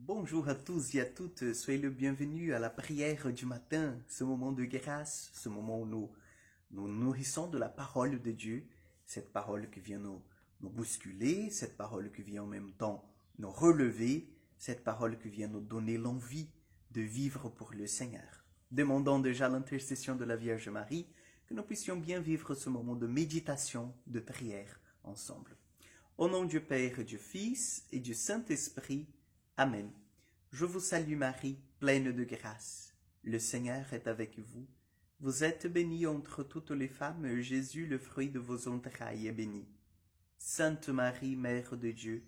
Bonjour à tous et à toutes, soyez le bienvenu à la prière du matin, ce moment de grâce, ce moment où nous nourrissons de la parole de Dieu, cette parole qui vient nous bousculer, cette parole qui vient en même temps nous relever, cette parole qui vient nous donner l'envie de vivre pour le Seigneur. Demandons déjà l'intercession de la Vierge Marie, que nous puissions bien vivre ce moment de méditation, de prière ensemble. Au nom du Père et du Fils et du Saint-Esprit, Amen. Je vous salue Marie, pleine de grâce. Le Seigneur est avec vous. Vous êtes bénie entre toutes les femmes, et Jésus, le fruit de vos entrailles, est béni. Sainte Marie, Mère de Dieu,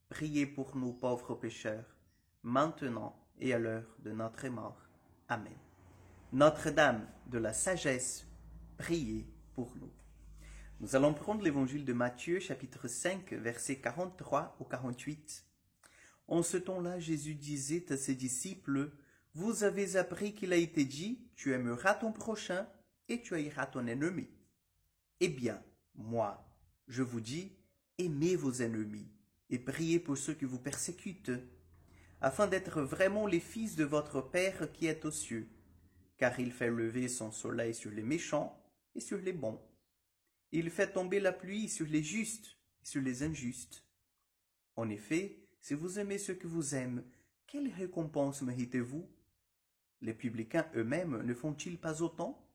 priez pour nous pauvres pécheurs, maintenant et à l'heure de notre mort. Amen. Notre-Dame de la sagesse, priez pour nous. Nous allons prendre l'évangile de Matthieu, chapitre 5, versets 43 au 48. En ce temps-là, Jésus disait à ses disciples, « Vous avez appris qu'il a été dit, tu aimeras ton prochain et tu haïras ton ennemi. Eh bien, moi, je vous dis, aimez vos ennemis et priez pour ceux qui vous persécutent, afin d'être vraiment les fils de votre Père qui est aux cieux, car il fait lever son soleil sur les méchants et sur les bons. Il fait tomber la pluie sur les justes et sur les injustes. En effet, si vous aimez ceux qui vous aiment, quelle récompense méritez-vous? Les publicains eux-mêmes ne font-ils pas autant?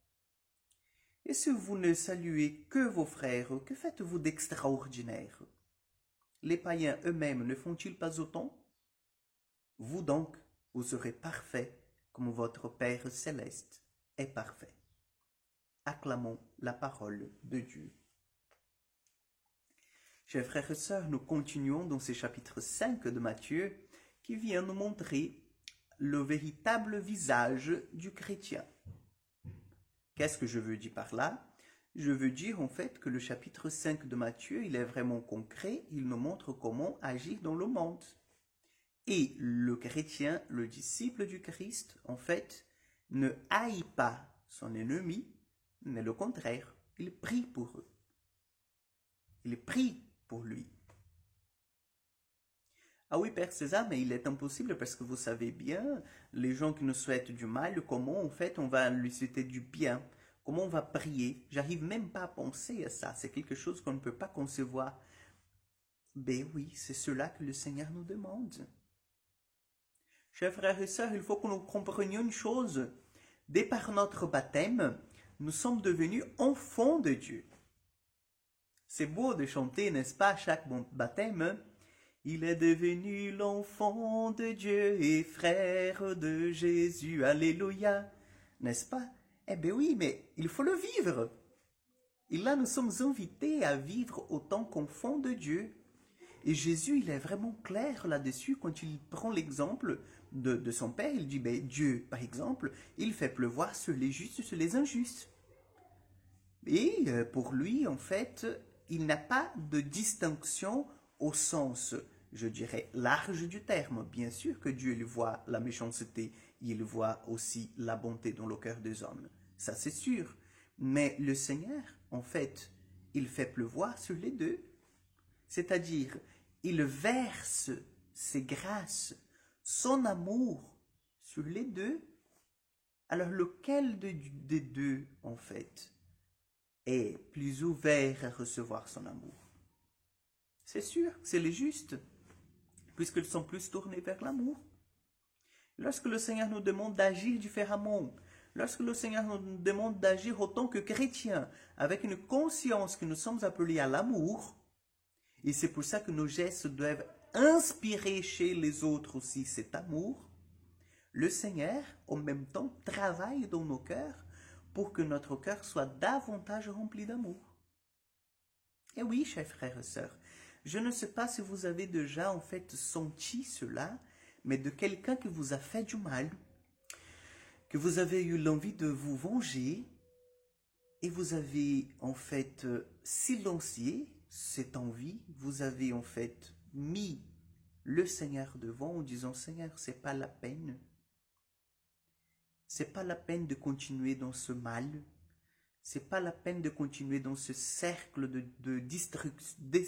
Et si vous ne saluez que vos frères, que faites-vous d'extraordinaire? Les païens eux-mêmes ne font-ils pas autant? Vous donc, vous serez parfaits comme votre Père céleste est parfait. Acclamons la parole de Dieu. Chers frères et sœurs, nous continuons dans ce chapitre 5 de Matthieu qui vient nous montrer le véritable visage du chrétien. Qu'est-ce que je veux dire par là? Je veux dire en fait que le chapitre 5 de Matthieu, il est vraiment concret, il nous montre comment agir dans le monde. Et le chrétien, le disciple du Christ, en fait, ne haït pas son ennemi, mais le contraire, il prie pour eux. Il prie pour lui. Ah oui, Père César, mais il est impossible parce que vous savez bien, les gens qui nous souhaitent du mal, comment en fait on va lui souhaiter du bien? Comment on va prier? J'arrive même pas à penser à ça, c'est quelque chose qu'on ne peut pas concevoir. Ben oui, c'est cela que le Seigneur nous demande. Chers frères et sœurs, il faut que nous comprenions une chose. Dès par notre baptême, nous sommes devenus enfants de Dieu. C'est beau de chanter, n'est-ce pas, à chaque baptême. Il est devenu l'enfant de Dieu et frère de Jésus. Alléluia. N'est-ce pas? Eh bien oui, mais il faut le vivre. Et là, nous sommes invités à vivre autant qu'enfants de Dieu. Et Jésus, il est vraiment clair là-dessus quand il prend l'exemple de son Père. Il dit, ben, Dieu, par exemple, il fait pleuvoir sur les justes et sur les injustes. Et pour lui, en fait, il n'a pas de distinction au sens, je dirais, large du terme. Bien sûr que Dieu, il voit la méchanceté, il voit aussi la bonté dans le cœur des hommes. Ça, c'est sûr. Mais le Seigneur, en fait, il fait pleuvoir sur les deux. C'est-à-dire, il verse ses grâces, son amour sur les deux. Alors, lequel des deux, en fait, est plus ouvert à recevoir son amour? C'est sûr, c'est les justes, puisqu'ils sont plus tournés vers l'amour. Lorsque le Seigneur nous demande d'agir différemment, lorsque le Seigneur nous demande d'agir autant que chrétiens, avec une conscience que nous sommes appelés à l'amour, et c'est pour ça que nos gestes doivent inspirer chez les autres aussi cet amour, le Seigneur, en même temps, travaille dans nos cœurs pour que notre cœur soit davantage rempli d'amour. Et oui, chers frères et sœurs, je ne sais pas si vous avez déjà en fait senti cela, mais de quelqu'un qui vous a fait du mal, que vous avez eu l'envie de vous venger, et vous avez en fait silencié cette envie, vous avez en fait mis le Seigneur devant en disant, Seigneur, c'est pas la peine. C'est pas la peine de continuer dans ce mal. C'est pas la peine de continuer dans ce cercle de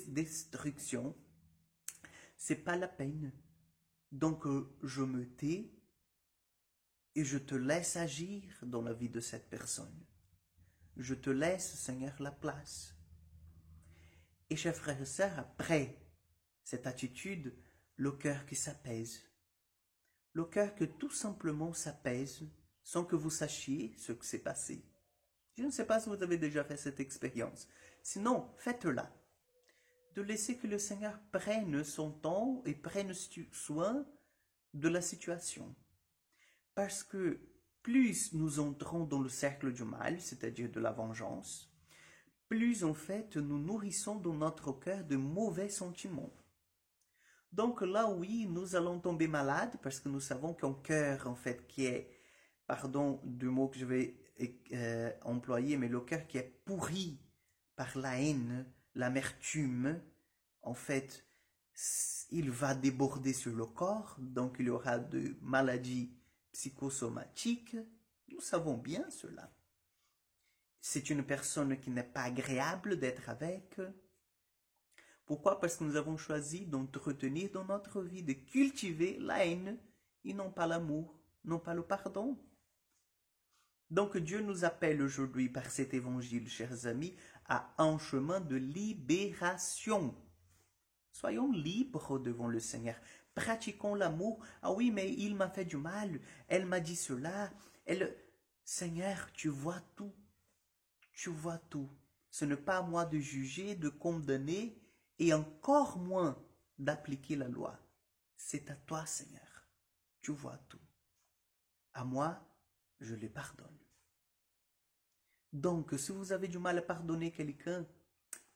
destruction. C'est pas la peine. Donc je me tais et je te laisse agir dans la vie de cette personne. Je te laisse, Seigneur, la place. Et chers frères et sœurs, après cette attitude, le cœur qui s'apaise. Le cœur que tout simplement s'apaise sans que vous sachiez ce qui s'est passé. Je ne sais pas si vous avez déjà fait cette expérience. Sinon, faites-la. De laisser que le Seigneur prenne son temps et prenne soin de la situation. Parce que plus nous entrons dans le cercle du mal, c'est-à-dire de la vengeance, plus en fait nous nourrissons dans notre cœur de mauvais sentiments. Donc là, oui, nous allons tomber malades parce que nous savons qu'un cœur, en fait, qui est, pardon du mot que je vais employer, mais le cœur qui est pourri par la haine, l'amertume, en fait, il va déborder sur le corps, donc il y aura de maladies psychosomatiques. Nous savons bien cela. C'est une personne qui n'est pas agréable d'être avec. Pourquoi? Parce que nous avons choisi d'entretenir dans notre vie, de cultiver la haine et non pas l'amour, non pas le pardon. Donc Dieu nous appelle aujourd'hui par cet évangile, chers amis, à un chemin de libération. Soyons libres devant le Seigneur. Pratiquons l'amour. Ah oui, mais il m'a fait du mal. Elle m'a dit cela. Seigneur, tu vois tout. Tu vois tout. Ce n'est pas à moi de juger, de condamner et encore moins d'appliquer la loi. C'est à toi, Seigneur. Tu vois tout. À moi, je les pardonne. Donc, si vous avez du mal à pardonner quelqu'un,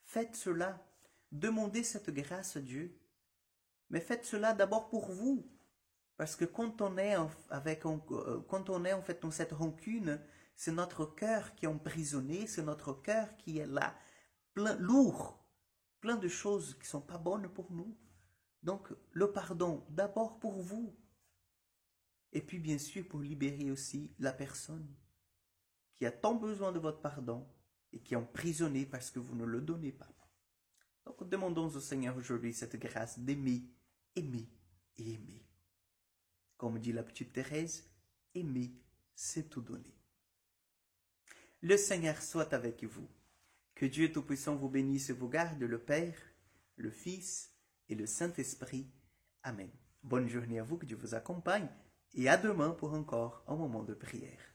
faites cela. Demandez cette grâce à Dieu. Mais faites cela d'abord pour vous. Parce que quand on est en fait dans cette rancune, c'est notre cœur qui est emprisonné, c'est notre cœur qui est là, lourd, plein de choses qui ne sont pas bonnes pour nous. Donc, le pardon d'abord pour vous. Et puis, bien sûr, pour libérer aussi la personne qui a tant besoin de votre pardon et qui est emprisonnée parce que vous ne le donnez pas. Donc, demandons au Seigneur aujourd'hui cette grâce d'aimer, aimer et aimer. Comme dit la petite Thérèse, aimer, c'est tout donner. Le Seigneur soit avec vous. Que Dieu Tout-Puissant vous bénisse et vous garde, le Père, le Fils et le Saint-Esprit. Amen. Bonne journée à vous, que Dieu vous accompagne et à demain pour encore un moment de prière.